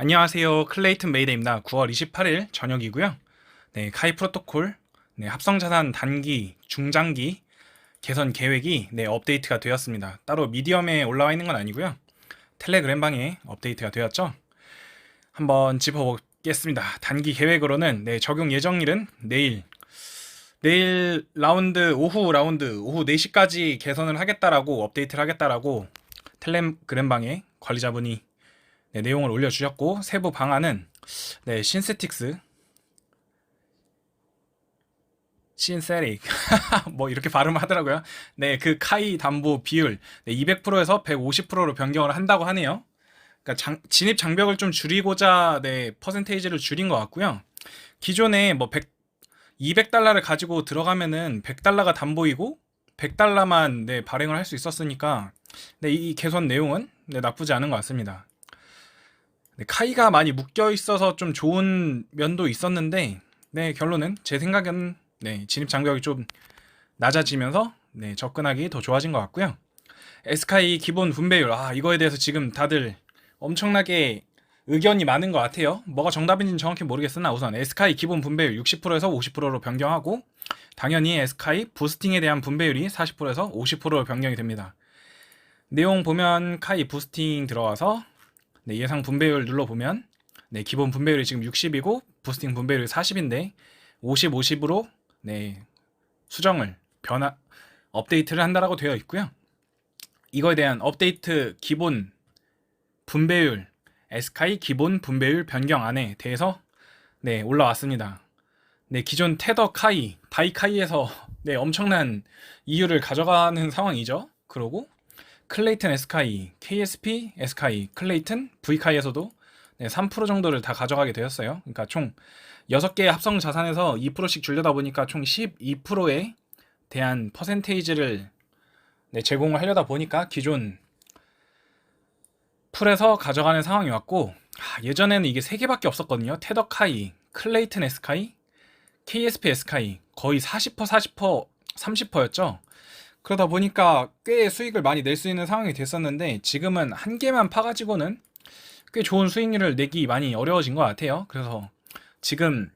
안녕하세요. 클레이튼 메이데입니다. 9월 28일 저녁이고요. 네, 카이 프로토콜 합성 자산 단기, 중장기 개선 계획이 업데이트가 되었습니다. 따로 미디엄에 올라와 있는 건 아니고요. 텔레그램 방에 업데이트가 되었죠. 한번 짚어보겠습니다. 단기 계획으로는 적용 예정일은 내일 오후 라운드 오후 4시까지 개선을 하겠다라고 업데이트를 하겠다라고 텔레그램 방에 관리자분이 내용을 올려주셨고, 세부 방안은 신세틱스 신세릭 뭐 이렇게 발음을 하더라고요. 그 카이 담보 비율 200%에서 150%로 변경을 한다고 하네요. 그러니까 진입 장벽을 좀 줄이고자 퍼센테이지를 줄인 것 같고요. 기존에 뭐 200달러를 가지고 들어가면은 100달러가 담보이고 100달러만 발행을 할 수 있었으니까 이 개선 내용은 나쁘지 않은 것 같습니다. 카이가 많이 묶여 있어서 좀 좋은 면도 있었는데, 결론은 제 생각은 진입 장벽이 좀 낮아지면서 접근하기 더 좋아진 것 같고요. 에스카이 기본 분배율, 이거에 대해서 지금 다들 엄청나게 의견이 많은 것 같아요. 뭐가 정답인지는 정확히 모르겠으나 우선 에스카이 기본 분배율 60%에서 50%로 변경하고, 당연히 에스카이 부스팅에 대한 분배율이 40%에서 50%로 변경이 됩니다. 내용 보면 카이 부스팅 들어와서 예상 분배율 눌러보면 기본 분배율이 지금 60이고 부스팅 분배율이 40인데 50, 50으로 수정을 업데이트를 한다라고 되어 있고요. 이거에 대한 업데이트 기본 분배율 에스카이 기본 분배율 변경안에 대해서 올라왔습니다. 기존 테더 카이 다이카이에서 엄청난 이유를 가져가는 상황이죠. 그러고 클레이튼 에스카이, KSP 에스카이, 클레이튼 V카이에서도 3% 정도를 다 가져가게 되었어요. 그러니까 총 6개 합성 자산에서 2%씩 줄려다 보니까 총 12%에 대한 퍼센테이지를 제공을 하려다 보니까 기존 풀에서 가져가는 상황이 왔고, 예전에는 이게 3개밖에 없었거든요. 테더 카이, 클레이튼 에스카이, KSP 에스카이 거의 40%, 40%, 30%였죠. 그러다 보니까 꽤 수익을 많이 낼 수 있는 상황이 됐었는데, 지금은 한 개만 파가지고는 꽤 좋은 수익률을 내기 많이 어려워진 것 같아요. 그래서 지금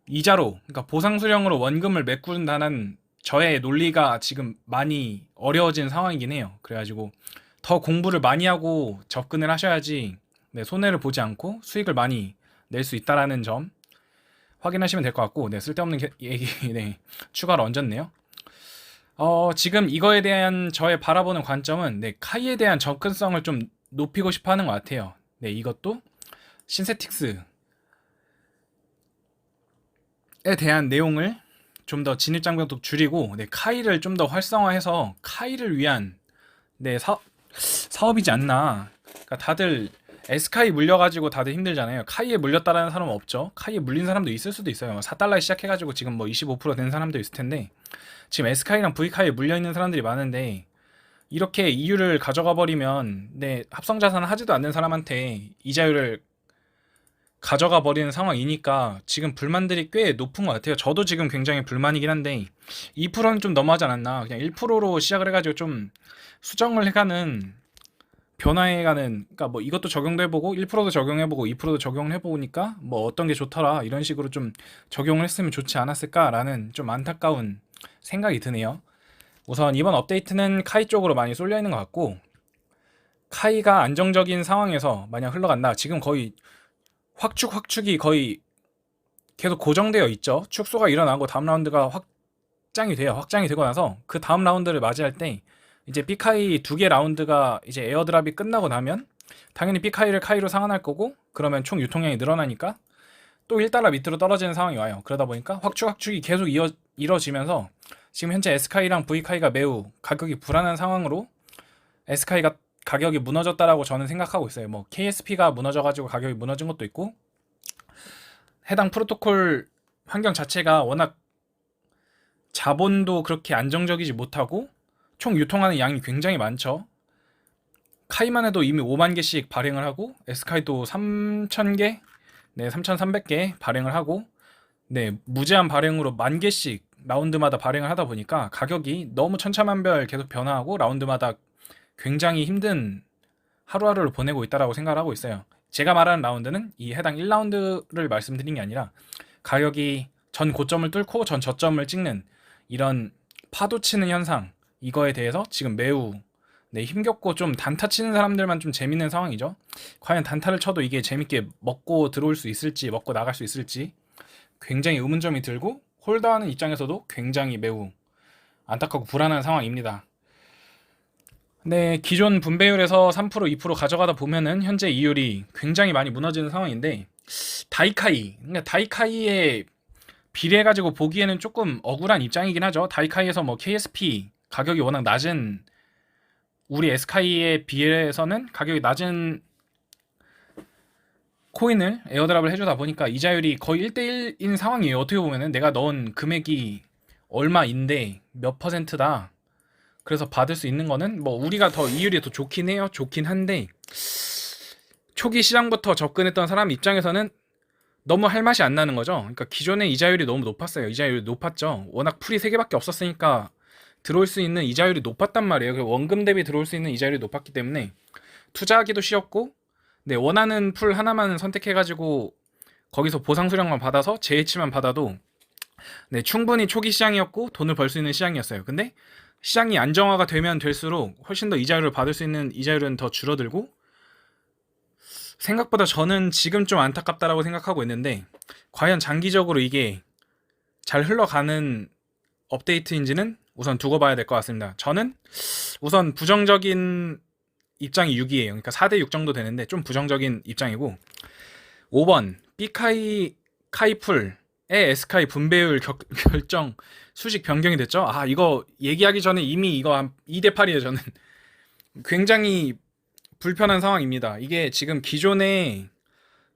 이자로, 그러니까 보상수령으로 원금을 메꾼다는 저의 논리가 지금 많이 어려워진 상황이긴 해요. 그래가지고 더 공부를 많이 하고 접근을 하셔야지 손해를 보지 않고 수익을 많이 낼 수 있다라는 점 확인하시면 될 것 같고, 쓸데없는 얘기 추가로 얹었네요. 지금 이거에 대한 저의 바라보는 관점은 카이에 대한 접근성을 좀 높이고 싶어 하는 것 같아요. 이것도 신세틱스에 대한 내용을 좀 더 진입 장벽도 줄이고 카이를 좀 더 활성화해서 카이를 위한 사업이지 않나. 그러니까 다들 에스카이 물려가지고 다들 힘들잖아요. 카이에 물렸다라는 사람은 없죠. 카이에 물린 사람도 있을 수도 있어요. 4달러에 시작해가지고 지금 뭐 25%된 사람도 있을 텐데, 지금 S카이랑 V카이에 물려있는 사람들이 많은데 이렇게 이유를 가져가 버리면 합성자산을 하지도 않는 사람한테 이자율을 가져가 버리는 상황이니까 지금 불만들이 꽤 높은 것 같아요. 저도 지금 굉장히 불만이긴 한데 2%는 좀 너무하지 않았나. 그냥 1%로 시작을 해가지고 좀 수정을 해가는, 변화해가는, 그러니까 뭐 이것도 적용도 해보고 1%도 적용해보고 2%도 적용을 해보니까 뭐 어떤 게 좋더라 이런 식으로 좀 적용을 했으면 좋지 않았을까라는 좀 안타까운 생각이 드네요. 우선 이번 업데이트는 카이 쪽으로 많이 쏠려 있는 것 같고, 카이가 안정적인 상황에서 만약 흘러간다, 지금 거의 확축이 거의 계속 고정되어 있죠. 축소가 일어나고 다음 라운드가 확장이 되고 나서 그 다음 라운드를 맞이할 때 이제 B카이 2개 라운드가 이제 에어드랍이 끝나고 나면 당연히 B카이를 카이로 상환할 거고, 그러면 총 유통량이 늘어나니까 또 1달러 밑으로 떨어지는 상황이 와요. 그러다 보니까 확축이 계속 이뤄지면서 지금 현재 S카이랑 V카이가 매우 가격이 불안한 상황으로 S카이가 가격이 무너졌다라고 저는 생각하고 있어요. 뭐 KSP가 무너져가지고 가격이 무너진 것도 있고, 해당 프로토콜 환경 자체가 워낙 자본도 그렇게 안정적이지 못하고 총 유통하는 양이 굉장히 많죠. 카이만 해도 이미 5만 개씩 발행을 하고, S카이도 3,000개, 3,300개 발행을 하고, 무제한 발행으로 10,000개씩 라운드마다 발행을 하다 보니까 가격이 너무 천차만별 계속 변화하고 라운드마다 굉장히 힘든 하루하루를 보내고 있다라고 생각을 하고 있어요. 제가 말하는 라운드는 이 해당 1라운드를 말씀드린 게 아니라 가격이 전 고점을 뚫고 전 저점을 찍는 이런 파도 치는 현상, 이거에 대해서 지금 매우 힘겹고 좀 단타 치는 사람들만 좀 재밌는 상황이죠. 과연 단타를 쳐도 이게 재밌게 먹고 들어올 수 있을지, 먹고 나갈 수 있을지 굉장히 의문점이 들고, 홀더하는 입장에서도 굉장히 매우 안타깝고 불안한 상황입니다. 네, 기존 분배율에서 3%, 2% 가져가다 보면은 현재 이율이 굉장히 많이 무너지는 상황인데, 다이카이, 그러니까 다이카이에 비례해가지고 보기에는 조금 억울한 입장이긴 하죠. 다이카이에서 뭐 KSP 가격이 워낙 낮은, 우리 에스카이에 비해서는 가격이 낮은 코인을 에어드랍을 해주다 보니까 이자율이 거의 1대1인 상황이에요. 어떻게 보면은 내가 넣은 금액이 얼마인데 몇 퍼센트다. 그래서 받을 수 있는 거는 뭐 우리가 더 이율이 더 좋긴 해요. 좋긴 한데 초기 시장부터 접근했던 사람 입장에서는 너무 할 맛이 안 나는 거죠. 그러니까 기존에 이자율이 너무 높았어요. 이자율이 높았죠. 워낙 풀이 3개밖에 없었으니까 들어올 수 있는 이자율이 높았단 말이에요. 원금 대비 들어올 수 있는 이자율이 높았기 때문에 투자하기도 쉬웠고, 네, 원하는 풀 하나만 선택해가지고 거기서 보상 수량만 받아서 JH만 받아도 네, 충분히 초기 시장이었고 돈을 벌 수 있는 시장이었어요. 근데 시장이 안정화가 되면 될수록 훨씬 더 이자율을 받을 수 있는 이자율은 더 줄어들고, 생각보다 저는 지금 좀 안타깝다라고 생각하고 있는데 과연 장기적으로 이게 잘 흘러가는 업데이트인지는 우선 두고 봐야 될 것 같습니다. 저는 우선 부정적인 입장이 6이에요. 그러니까 4대 6 정도 되는데 좀 부정적인 입장이고, 5번 B카이 카이풀의 S카이 분배율 결정 수식 변경이 됐죠. 아, 이거 얘기하기 전에 이미 이거 한 2대 8이에요. 저는 굉장히 불편한 상황입니다. 이게 지금 기존에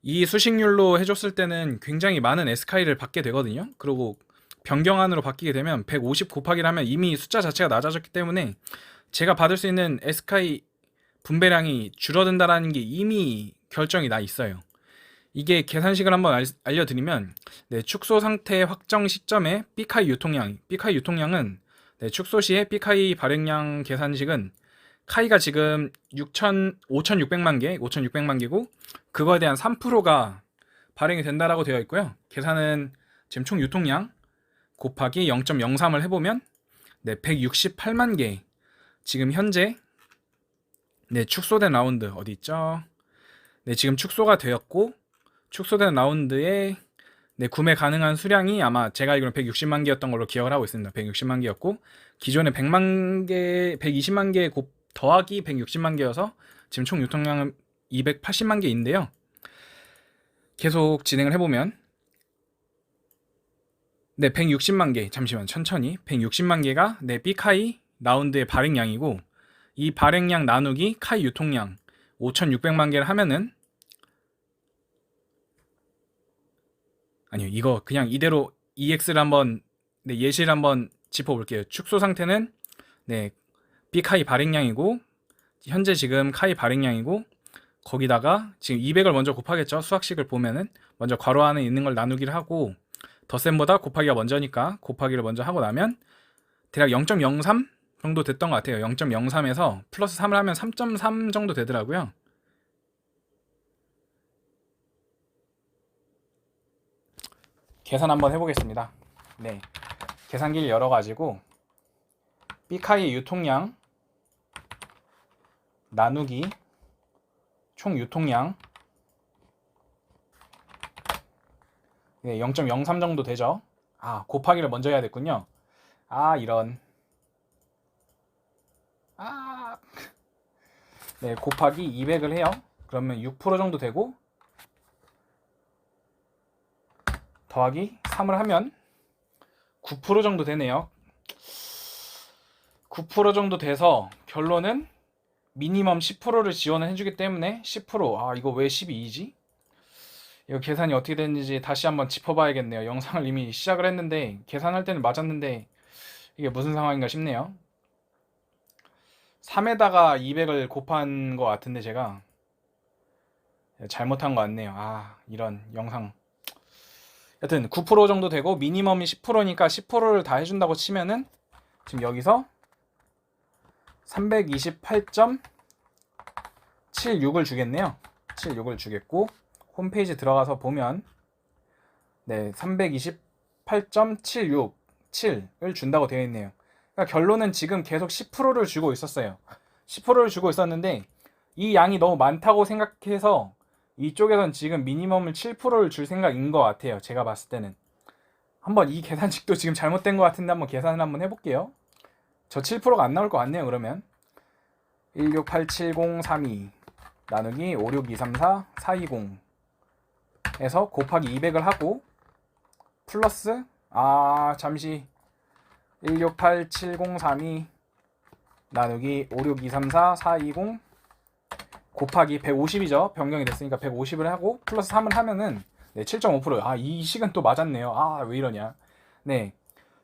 이 수식률로 해줬을 때는 굉장히 많은 S카이를 받게 되거든요. 그리고 변경안으로 바뀌게 되면 150 곱하기를 하면 이미 숫자 자체가 낮아졌기 때문에 제가 받을 수 있는 S카이 분배량이 줄어든다라는 게 이미 결정이 나 있어요. 이게 계산식을 한번 알려드리면, 네, 축소 상태 확정 시점에 B카이 유통량은 네, 축소 시에 B카이 발행량 계산식은 카이가 지금 5,600만 개고 그거에 대한 3%가 발행이 된다라고 되어 있고요. 계산은 지금 총 유통량 곱하기 0.03을 해보면 네, 168만 개. 지금 현재 네, 축소된 라운드 어디 있죠? 네, 지금 축소가 되었고 축소된 라운드에 네, 구매 가능한 수량이 아마 제가 알기로는 160만 개였던 걸로 기억을 하고 있습니다. 160만 개였고 기존에 100만 개, 120만 개 더하기 160만 개여서 지금 총 유통량은 280만 개인데요. 계속 진행을 해보면 네, 160만 개, 잠시만 천천히 160만 개가 네, B카이 라운드의 발행량이고, 이 발행량 나누기 카이 유통량 5,600만 개를 하면은, 아니요, 이거 그냥 이대로 EX를 한번 네, 예시를 한번 짚어볼게요. 축소 상태는 네, B카이 발행량이고 현재 지금 카이 발행량이고, 거기다가 지금 200을 먼저 곱하겠죠. 수학식을 보면은 먼저 괄호 안에 있는 걸 나누기를 하고 덧셈보다 곱하기가 먼저니까 곱하기를 먼저 하고 나면 대략 0.03 정도 됐던 것 같아요. 0.03에서 플러스 3을 하면 3.3 정도 되더라고요. 계산 한번 해보겠습니다. 네, 계산기를 열어가지고 B카이 유통량 나누기 총 유통량 네, 0.03 정도 되죠. 아, 곱하기를 먼저 해야 됐군요. 아, 이런. 아, 네, 곱하기 200을 해요. 그러면 6% 정도 되고 더하기 3을 하면 9% 정도 되네요. 9% 정도 돼서 결론은 미니멈 10%를 지원을 해주기 때문에 10%. 아, 이거 왜 12이지? 이거 계산이 어떻게 됐는지 다시 한번 짚어봐야겠네요. 영상을 이미 시작을 했는데 계산할 때는 맞았는데 이게 무슨 상황인가 싶네요. 3에다가 200을 곱한 것 같은데 제가 잘못한 것 같네요. 아, 이런 영상. 여튼 9% 정도 되고 미니멈이 10%니까 10%를 다 해준다고 치면은 지금 여기서 328.76을 주겠네요. 76을 주겠고, 홈페이지 들어가서 보면 네, 328.767을 준다고 되어 있네요. 그러니까 결론은 지금 계속 10%를 주고 있었어요. 10%를 주고 있었는데 이 양이 너무 많다고 생각해서 이쪽에선 지금 미니멈을 7%를 줄 생각인 것 같아요. 제가 봤을 때는. 한번 이 계산식도 지금 잘못된 것 같은데 한번 계산을 한번 해볼게요. 저 7%가 안 나올 것 같네요. 그러면 1687032 나누기 56234 420 에서 곱하기 200을 하고 플러스 잠시 1687032 나누기 56234 420 곱하기 150이죠. 변경이 됐으니까 150을 하고 플러스 3을 하면은 네, 7.5%. 이 식은 또 맞았네요. 왜 이러냐. 네,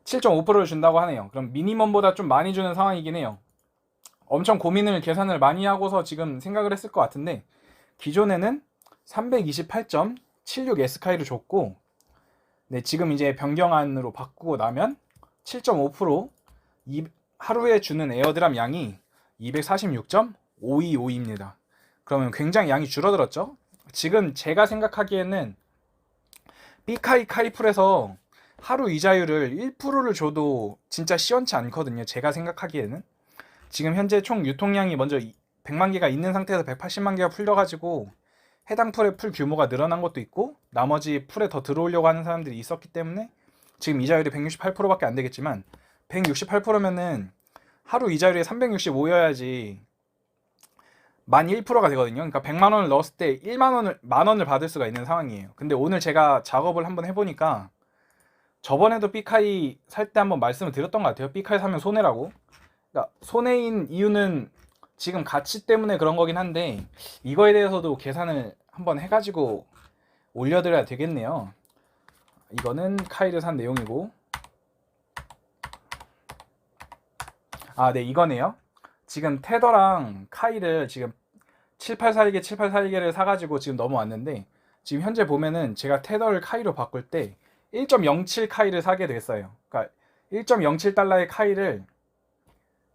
7.5%를 준다고 하네요. 그럼 미니멈보다 좀 많이 주는 상황이긴 해요. 엄청 고민을 계산을 많이 하고서 지금 생각을 했을 것 같은데 기존에는 328.76 SK를 줬고 네, 지금 이제 변경안으로 바꾸고 나면 7.5% 하루에 주는 에어드랍 양이 246.525입니다. 그러면 굉장히 양이 줄어들었죠. 지금 제가 생각하기에는 B카이풀에서 하루 이자율을 1%를 줘도 진짜 시원치 않거든요. 제가 생각하기에는 지금 현재 총 유통량이 먼저 100만 개가 있는 상태에서 180만 개가 풀려가지고 해당 풀의 풀 규모가 늘어난 것도 있고 나머지 풀에 더 들어오려고 하는 사람들이 있었기 때문에 지금 이자율이 168%밖에 안 되겠지만 168%면은 하루 이자율이 365여야지 만 1%가 되거든요. 그러니까 100만 원을 넣었을 때 1만 원을 받을 수가 있는 상황이에요. 근데 오늘 제가 작업을 한번 해보니까 저번에도 B카이 살 때 한번 말씀을 드렸던 것 같아요. B카이 사면 손해라고. 그러니까 손해인 이유는 지금 가치 때문에 그런 거긴 한데 이거에 대해서도 계산을 한번 해가지고 올려드려야 되겠네요. 이거는 카이를 산 내용이고 네, 이거네요. 지금 테더랑 카이를 지금 7841개 사가지고 지금 넘어왔는데 지금 현재 보면은 제가 테더를 카이로 바꿀 때 1.07 카이를 사게 됐어요. 그러니까 1.07달러의 카이를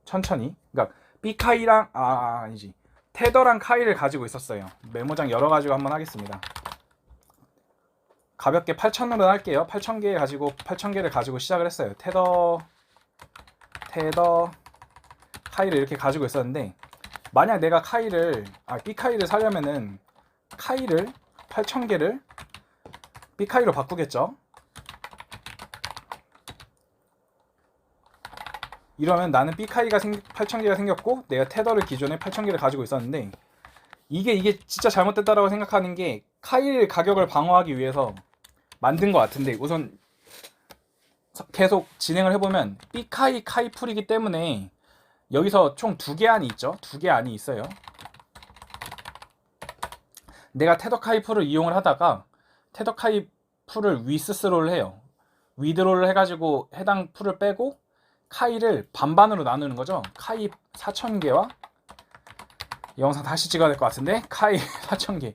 천천히, 그러니까 B카이랑 아니지, 테더랑 카이를 가지고 있었어요. 메모장 열어가지고 한번 하겠습니다. 가볍게 8,000으로 할게요. 8,000개를 가지고 시작을 했어요. 테더 카이를 이렇게 가지고 있었는데 만약 내가 B카이를 사려면은 카이를 8,000개를 B카이로 바꾸겠죠. 이러면 나는 B카이가 8,000개가 생겼고 내가 테더를 기존에 8,000개를 가지고 있었는데 이게 진짜 잘못됐다라고 생각하는 게 카이 가격을 방어하기 위해서 만든 것 같은데 우선 계속 진행을 해보면 B카이풀이기 때문에 여기서 총 2개 안이 있죠. 2개 안이 있어요. 내가 테더카이풀을 이용을 하다가 테더카이풀을 위스스롤을 해요. 위드롤을 해가지고 해당 풀을 빼고 카이를 반반으로 나누는 거죠. 카이 4,000개와 영상 다시 찍어야 될 것 같은데 카이 4,000개.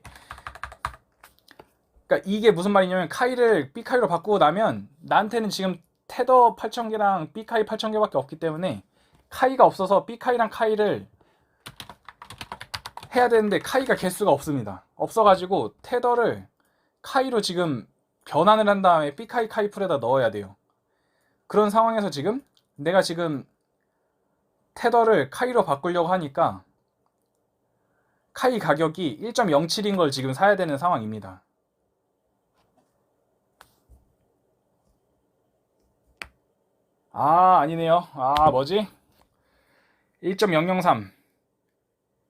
그러니까 이게 무슨 말이냐면 카이를 B카이로 바꾸고 나면 나한테는 지금 테더 8,000개랑 B카이 8,000개밖에 없기 때문에 카이가 없어서 B카이랑 카이를 해야 되는데 카이가 개수가 없습니다. 없어가지고 테더를 카이로 지금 변환을 한 다음에 B카이 카이풀에다 넣어야 돼요. 그런 상황에서 지금 내가 지금 테더를 카이로 바꾸려고 하니까 카이 가격이 1.07인 걸 지금 사야 되는 상황입니다. 아니네요. 뭐지? 1.003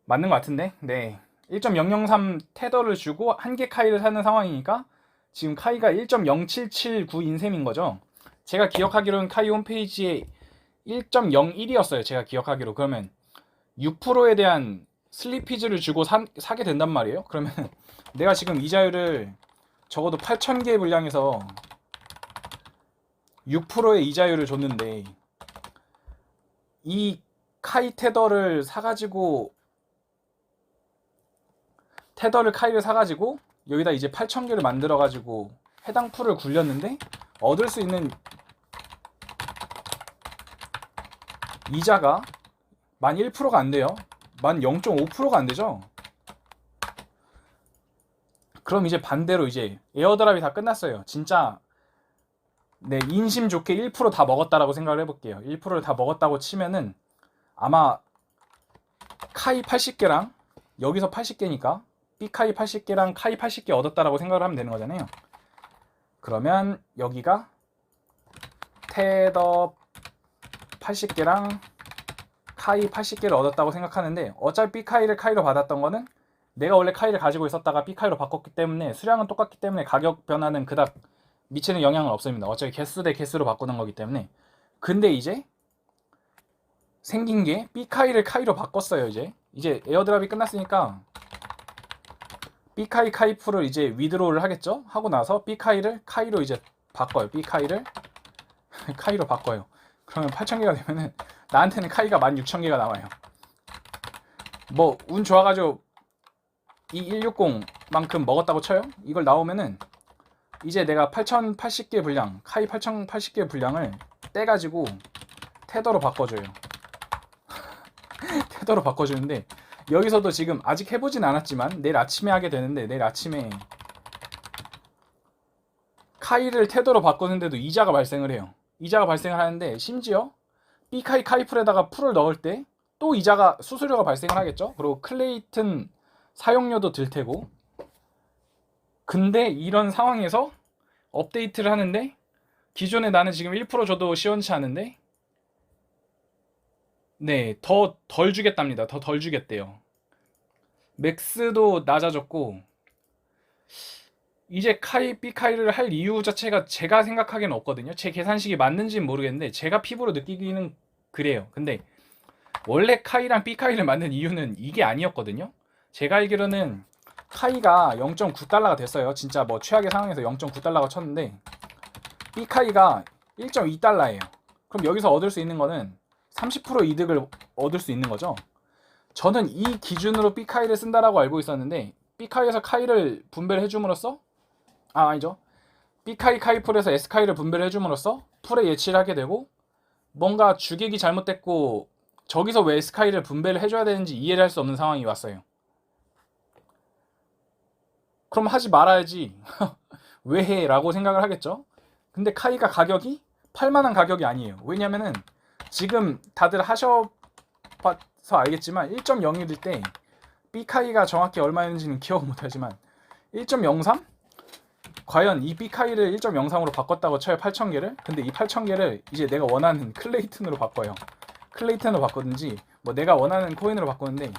맞는 것 같은데? 네, 1.003 테더를 주고 한 개 카이를 사는 상황이니까 지금 카이가 1.0779인 셈인 거죠. 제가 기억하기로는 카이 홈페이지에 1.01이었어요. 제가 기억하기로. 그러면 6%에 대한 슬리피즈를 주고 사게 된단 말이에요. 그러면 내가 지금 이자율을 적어도 8,000개의 분량에서 6%의 이자율을 줬는데 이 카이 테더를 사가지고 카이를 사가지고 여기다 이제 8,000개를 만들어가지고 해당 풀을 굴렸는데 얻을 수 있는 이자가 만 1%가 안 돼요. 만 0.5%가 안 되죠. 그럼 이제 반대로 이제 에어드랍이 다 끝났어요. 진짜 네, 인심 좋게 1%다 먹었다라고 생각을 해볼게요. 1%를 다 먹었다고 치면은 아마 카이 80개랑 여기서 80개니까 B카이 80개랑 카이 80개 얻었다라고 생각을 하면 되는 거잖아요. 그러면 여기가 테더 80개랑 카이 80개를 얻었다고 생각하는데, 어차피 B카이를 카이로 받았던 거는 내가 원래 카이를 가지고 있었다가 B카이로 바꿨기 때문에 수량은 똑같기 때문에 가격 변화는 그닥 미치는 영향은 없습니다. 어차피 개수 대 개수로 바꾸는 거기 때문에. 근데 이제 생긴 게 B카이를 카이로 바꿨어요. 이제 에어드랍이 끝났으니까 B카이 카이프를 이제 위드로우를 하겠죠. 하고 나서 B카이를 카이로 이제 바꿔요. B카이를 카이로 바꿔요. 그러면 8,000개가 되면은 나한테는 카이가 16,000개가 나와요. 뭐 운 좋아가지고 이 160만큼 먹었다고 쳐요. 이걸 나오면은 이제 내가 8,080개 분량, 카이 8,080개 분량을 떼가지고 테더로 바꿔줘요. 테더로 바꿔주는데, 여기서도 지금 아직 해보진 않았지만 내일 아침에 하게 되는데, 내일 아침에 카이를 테더로 바꾸는데도 이자가 발생을 해요. 이자가 발생을 하는데, 심지어 B카이 카이풀에다가 풀을 넣을 때 또 이자가, 수수료가 발생을 하겠죠. 그리고 클레이튼 사용료도 들 테고. 근데 이런 상황에서 업데이트를 하는데, 기존에 나는 지금 1% 줘도 시원치 않은데, 네, 더 덜 주겠답니다. 더 덜 주겠대요. 맥스도 낮아졌고, 이제 B카이를 할 이유 자체가 제가 생각하기엔 없거든요. 제 계산식이 맞는지는 모르겠는데 제가 피부로 느끼기는 그래요. 근데 원래 카이랑 B카이를 만든 이유는 이게 아니었거든요. 제가 알기로는 카이가 0.9달러가 됐어요. 진짜 뭐 최악의 상황에서 0.9달러가 쳤는데 B카이가 1.2달러예요. 그럼 여기서 얻을 수 있는 거는 30% 이득을 얻을 수 있는 거죠. 저는 이 기준으로 B카이를 쓴다라고 알고 있었는데, B카이에서 카이를 분배를 해줌으로써, 아니죠, B카이 카이풀에서 S카이를 분배를 해줌으로써 풀에 예치를 하게 되고, 뭔가 주객이 잘못됐고 저기서 왜 S카이를 분배를 해줘야 되는지 이해를 할 수 없는 상황이 왔어요. 그럼 하지 말아야지 왜 해? 라고 생각을 하겠죠. 근데 카이가 가격이 팔만한 가격이 아니에요. 왜냐면은 지금 다들 하셔봐서 알겠지만 1.01일 때 B카이가 정확히 얼마였는지는 기억 못하지만 1.03? 과연 이 B카이를 1.03으로 바꿨다고 쳐요. 8,000개를. 근데 이 8,000개를 이제 내가 원하는 클레이튼으로 바꿔요. 클레이튼으로 바꾸든지 뭐 내가 원하는 코인으로 바꾸는데,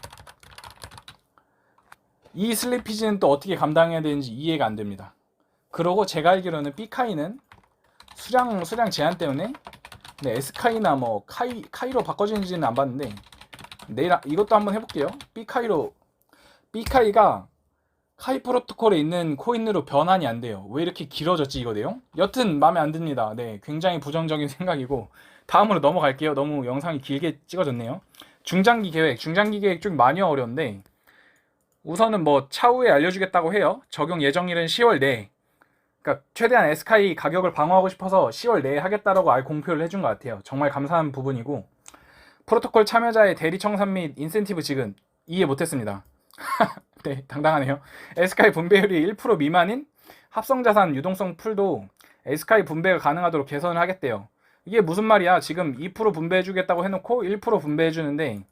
이 슬리피지는 또 어떻게 감당해야 되는지 이해가 안 됩니다. 그러고 제가 알기로는 B카이는 수량 제한 때문에, 네, S카이나 뭐 카이로 바꿔지는지는 안 봤는데 내일 이것도 한번 해볼게요. B카이가 카이 프로토콜에 있는 코인으로 변환이 안 돼요. 왜 이렇게 길어졌지 이거 내용? 여튼 마음에 안 듭니다. 네, 굉장히 부정적인 생각이고 다음으로 넘어갈게요. 너무 영상이 길게 찍어졌네요. 중장기 계획 좀 많이 어려운데, 우선은 뭐 차후에 알려주겠다고 해요. 적용 예정일은 10월 내에. 그러니까 최대한 S카이 가격을 방어하고 싶어서 10월 내에 하겠다라고 공표를 해준 것 같아요. 정말 감사한 부분이고, 프로토콜 참여자의 대리 청산 및 인센티브 지급 이해 못했습니다. 네, 당당하네요. S카이 분배율이 1% 미만인 합성자산 유동성 풀도 S카이 분배가 가능하도록 개선을 하겠대요. 이게 무슨 말이야? 지금 2% 분배해주겠다고 해놓고 1% 분배해주는데,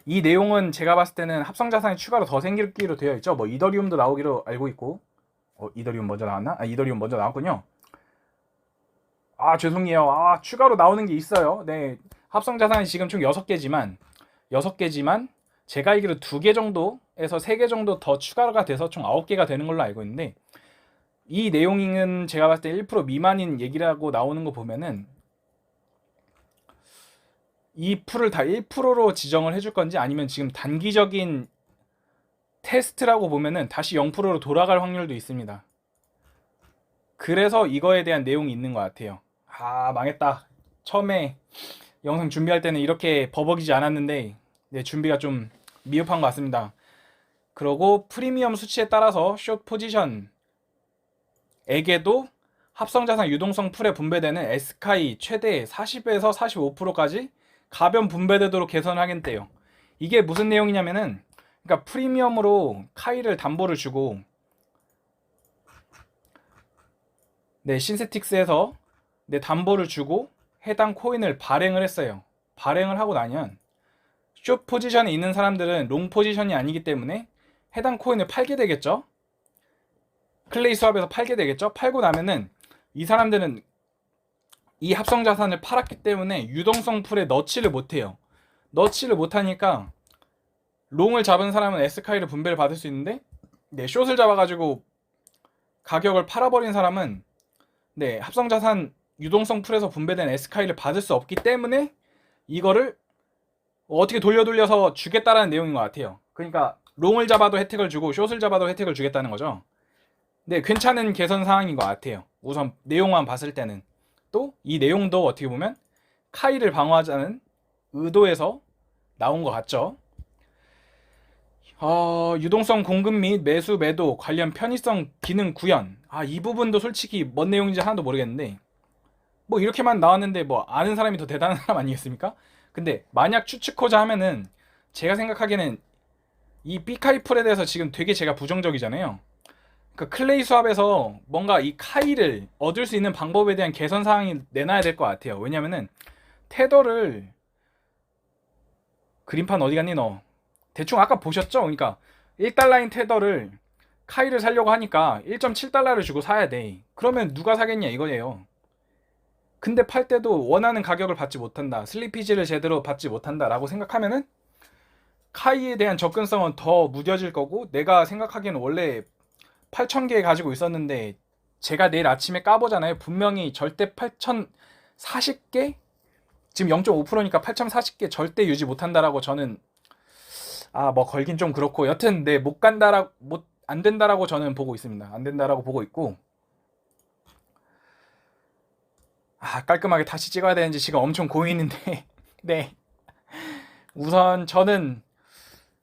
이 내용은 제가 봤을 때는 합성자산이 추가로 더 생기기로 되어 있죠. 뭐 이더리움도 나오기로 알고 있고. 이더리움 먼저 나왔나? 이더리움 먼저 나왔군요. 죄송해요. 추가로 나오는 게 있어요. 네, 합성자산이 지금 총 6개지만 제가 알기로 2개 정도에서 3개 정도 더 추가가 돼서 총 9개가 되는 걸로 알고 있는데, 이 내용은 제가 봤을 때 1% 미만인 얘기라고 나오는 거 보면은 이 풀을 다 1%로 지정을 해줄 건지, 아니면 지금 단기적인 테스트라고 보면은 다시 0%로 돌아갈 확률도 있습니다. 그래서 이거에 대한 내용이 있는 것 같아요. 망했다. 처음에 영상 준비할 때는 이렇게 버벅이지 않았는데, 네, 준비가 좀 미흡한 것 같습니다. 그리고 프리미엄 수치에 따라서 숏 포지션에게도 합성자산 유동성 풀에 분배되는 S카이 최대 40에서 45%까지 가변 분배되도록 개선하겠대요. 이게 무슨 내용이냐면은, 그러니까 프리미엄으로 카이를 담보를 주고 네, 신세틱스에서 내 담보를 주고 해당 코인을 발행을 했어요. 발행을 하고 나면 숏 포지션에 있는 사람들은 롱 포지션이 아니기 때문에 해당 코인을 팔게 되겠죠. 클레이 수합에서 팔게 되겠죠. 팔고 나면은 이 사람들은 이 합성 자산을 팔았기 때문에 유동성 풀에 넣지를 못해요. 넣지를 못하니까 롱을 잡은 사람은 SK를 분배를 받을 수 있는데, 네, 숏을 잡아가지고 가격을 팔아버린 사람은 네, 합성 자산 유동성 풀에서 분배된 SK를 받을 수 없기 때문에 이거를 어떻게 돌려서 주겠다라는 내용인 것 같아요. 그러니까 롱을 잡아도 혜택을 주고 숏을 잡아도 혜택을 주겠다는 거죠. 네, 괜찮은 개선 사항인 것 같아요. 우선 내용만 봤을 때는. 또 이 내용도 어떻게 보면 카이를 방어하자는 의도에서 나온 것 같죠. 유동성 공급 및 매수 매도 관련 편의성 기능 구현. 이 부분도 솔직히 뭔 내용인지 하나도 모르겠는데, 뭐 이렇게만 나왔는데 뭐 아는 사람이 더 대단한 사람 아니겠습니까? 근데 만약 추측하자 하면은 제가 생각하기에는 이 B카이풀에 대해서 지금 되게 제가 부정적이잖아요. 그 클레이 수합에서 뭔가 이 카이를 얻을 수 있는 방법에 대한 개선 사항이 내놔야 될 것 같아요. 왜냐면은 테더를, 그림판 어디 갔니 너? 대충 아까 보셨죠? 그러니까 1달러인 테더를 카이를 사려고 하니까 1.7달러를 주고 사야 돼. 그러면 누가 사겠냐 이거예요. 근데 팔 때도 원하는 가격을 받지 못한다, 슬리피지를 제대로 받지 못한다 라고 생각하면은 카이에 대한 접근성은 더 무뎌질 거고, 내가 생각하기에는 원래 8,000개 가지고 있었는데 제가 내일 아침에 까보잖아요. 분명히 절대 8,040개? 지금 0.5%니까 8,040개 절대 유지 못한다라고 저는, 뭐 걸긴 좀 그렇고, 여튼 네, 못 간다라고, 안 된다라고 저는 보고 있습니다. 안 된다라고 보고 있고, 깔끔하게 다시 찍어야 되는지 지금 엄청 고민인데 네, 우선 저는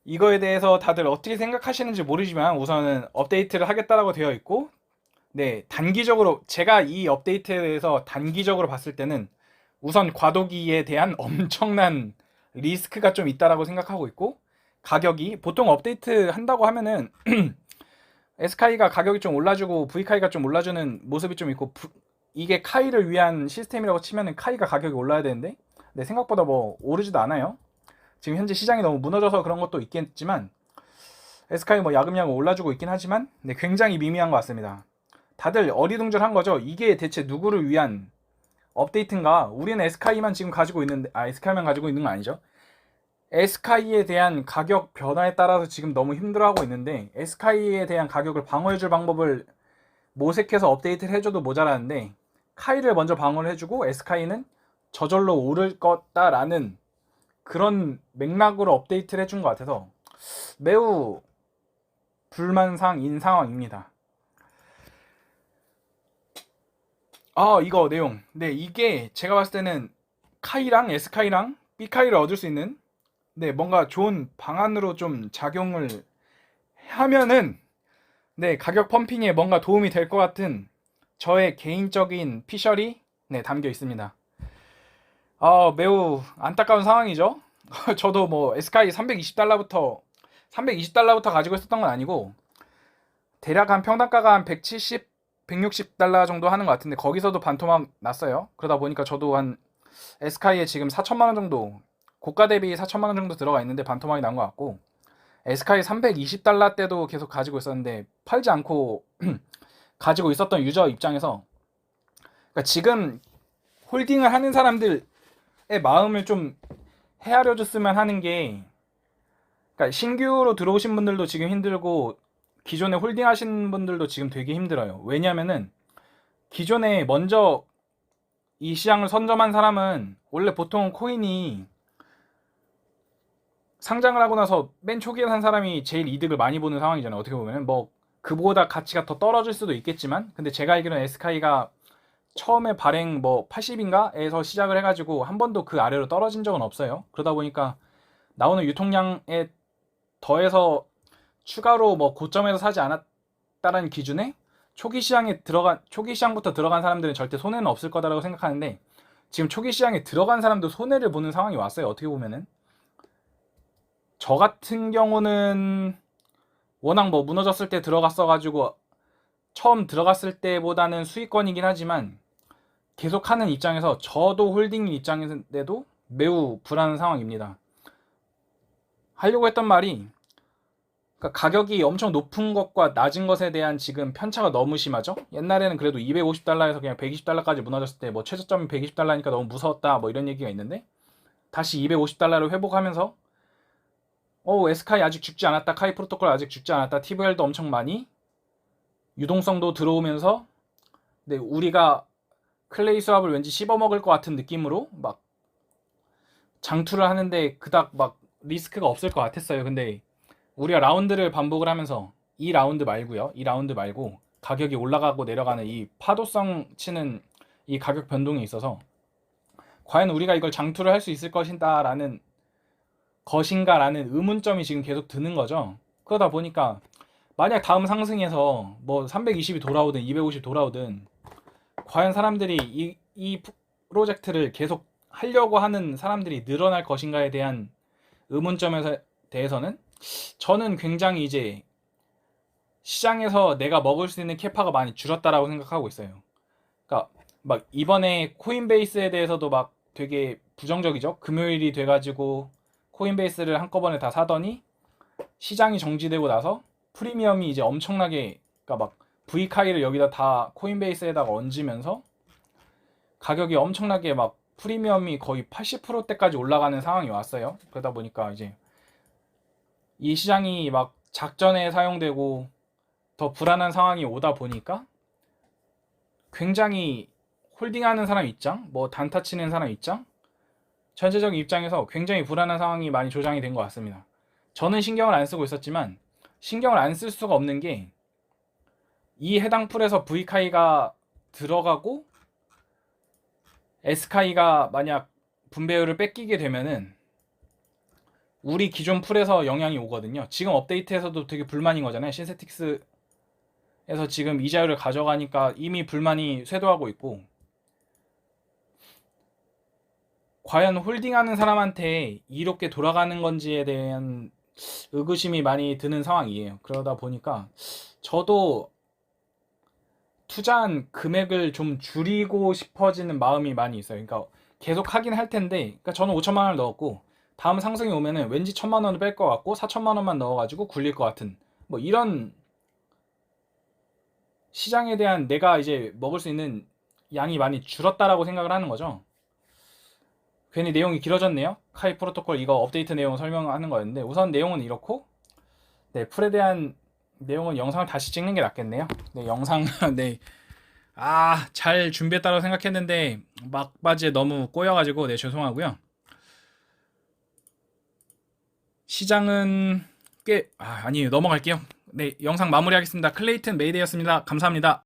이거에 대해서 다들 어떻게 생각하시는지 모르지만 우선은 업데이트를 하겠다라고 되어 있고, 네, 단기적으로 제가 이 업데이트에 대해서 단기적으로 봤을 때는 우선 과도기에 대한 엄청난 리스크가 좀 있다라고 생각하고 있고, 가격이 보통 업데이트 한다고 하면은 S카이가 가격이 좀 올라주고 V카이가 좀 올라주는 모습이 좀 있고, 이게 카이를 위한 시스템이라고 치면은 카이가 가격이 올라야 되는데 네, 생각보다 뭐 오르지도 않아요. 지금 현재 시장이 너무 무너져서 그런 것도 있겠지만 S카이 뭐 야금야금 올라주고 있긴 하지만 네, 굉장히 미미한 것 같습니다. 다들 어리둥절한 거죠. 이게 대체 누구를 위한 업데이트인가? 우리는 S카이만 지금 가지고 있는데, S카이만 가지고 있는 거 아니죠? S카이에 대한 가격 변화에 따라서 지금 너무 힘들어하고 있는데, S카이에 대한 가격을 방어해줄 방법을 모색해서 업데이트를 해줘도 모자라는데, 카이를 먼저 방어를 해주고 S카이는 저절로 오를 거다라는 그런 맥락으로 업데이트를 해준 것 같아서 매우 불만사항인 상황입니다. 이거 내용. 네, 이게 제가 봤을 때는 카이랑 S카이랑 B카이를 얻을 수 있는, 네, 뭔가 좋은 방안으로 좀 작용을 하면은 네, 가격 펌핑에 뭔가 도움이 될 것 같은 저의 개인적인 피셜이 네, 담겨 있습니다. 매우 안타까운 상황이죠. 저도 뭐 S카이 320달러부터 가지고 있었던 건 아니고, 대략 한 평단가가 한 170, 160달러 정도 하는 것 같은데 거기서도 반토막 났어요. 그러다 보니까 저도 한 S카이에 지금 4천만 원 정도, 고가 대비 4천만 원 정도 들어가 있는데 반토막이 난 것 같고, S카이 320달러 때도 계속 가지고 있었는데 팔지 않고 가지고 있었던 유저 입장에서, 그러니까 지금 홀딩을 하는 사람들의 마음을 좀 헤아려 줬으면 하는 게, 그러니까 신규로 들어오신 분들도 지금 힘들고 기존에 홀딩 하신 분들도 지금 되게 힘들어요. 왜냐면은 기존에 먼저 이 시장을 선점한 사람은 원래 보통 코인이 상장을 하고 나서 맨 초기에 산 사람이 제일 이득을 많이 보는 상황이잖아요. 어떻게 보면은 뭐 그보다 가치가 더 떨어질 수도 있겠지만, 근데 제가 알기로는 S카이가 처음에 발행 뭐 80인가에서 시작을 해가지고 한 번도 그 아래로 떨어진 적은 없어요. 그러다 보니까 나오는 유통량에 더해서 추가로 뭐 고점에서 사지 않았다는 기준에 초기 시장부터 들어간 사람들은 절대 손해는 없을 거다라고 생각하는데, 지금 초기 시장에 들어간 사람도 손해를 보는 상황이 왔어요. 어떻게 보면은 저 같은 경우는 워낙 뭐 무너졌을 때 들어갔어가지고 처음 들어갔을 때보다는 수익권이긴 하지만 계속 하는 입장에서 저도 홀딩 입장인데도 매우 불안한 상황입니다. 하려고 했던 말이 그러니까 가격이 엄청 높은 것과 낮은 것에 대한 지금 편차가 너무 심하죠. 옛날에는 그래도 250달러에서 그냥 120달러까지 무너졌을 때 뭐 최저점이 120달러니까 너무 무서웠다 뭐 이런 얘기가 있는데 다시 250달러를 회복하면서 에스카이 아직 죽지 않았다, 카이 프로토콜 아직 죽지 않았다, TVL도 엄청 많이 유동성도 들어오면서 네, 우리가 클레이 수압을 왠지 씹어먹을 것 같은 느낌으로 막 장투를 하는데 그닥 막 리스크가 없을 것 같았어요. 근데 우리가 라운드를 반복을 하면서 이 라운드 말고요. 이 라운드 말고 가격이 올라가고 내려가는 이 파도성 치는 이 가격 변동이 있어서 과연 우리가 이걸 장투를 할 수 있을 것인가라는 의문점이 지금 계속 드는 거죠. 그러다 보니까 만약 다음 상승에서 뭐 320이 돌아오든 250 돌아오든 과연 사람들이 이 프로젝트를 계속 하려고 하는 사람들이 늘어날 것인가에 대한 의문점에 대해서는 저는 굉장히 이제 시장에서 내가 먹을 수 있는 캐파가 많이 줄었다라고 생각하고 있어요. 그러니까 막 이번에 코인베이스에 대해서도 막 되게 부정적이죠. 금요일이 돼가지고 코인베이스를 한꺼번에 다 사더니 시장이 정지되고 나서 프리미엄이 이제 엄청나게 그러니까 막 V카이를 여기다 다 코인베이스에다가 얹으면서 가격이 엄청나게 막 프리미엄이 거의 80%대까지 올라가는 상황이 왔어요. 그러다 보니까 이제 이 시장이 막 작전에 사용되고 더 불안한 상황이 오다 보니까 굉장히 홀딩하는 사람 입장, 뭐 단타 치는 사람 입장, 전체적인 입장에서 굉장히 불안한 상황이 많이 조장이 된 것 같습니다. 저는 신경을 안 쓰고 있었지만 신경을 안 쓸 수가 없는 게 이 해당 풀에서 V카이가 들어가고 S카이가 만약 분배율을 뺏기게 되면은 우리 기존 풀에서 영향이 오거든요. 지금 업데이트에서도 되게 불만인 거잖아요. 신세틱스에서 지금 이자율을 가져가니까 이미 불만이 쇄도하고 있고 과연 홀딩하는 사람한테 이롭게 돌아가는 건지에 대한 의구심이 많이 드는 상황이에요. 그러다 보니까 저도 투자한 금액을 좀 줄이고 싶어지는 마음이 많이 있어요. 그러니까 계속 하긴 할 텐데, 그러니까 저는 5천만 원을 넣었고 다음 상승이 오면은 왠지 1천만 원을 뺄 것 같고 4천만 원만 넣어가지고 굴릴 것 같은 뭐 이런 시장에 대한 내가 이제 먹을 수 있는 양이 많이 줄었다라고 생각을 하는 거죠. 괜히 내용이 길어졌네요. 카이 프로토콜 이거 업데이트 내용 설명하는 거였는데 우선 내용은 이렇고 네, 풀에 대한 내용은 영상을 다시 찍는 게 낫겠네요. 네, 영상 네. 잘 준비했다고 생각했는데 막바지에 너무 꼬여가지고 네, 죄송하고요. 시장은 아니에요. 넘어갈게요. 네, 영상 마무리하겠습니다. 클레이튼 메이데이였습니다. 감사합니다.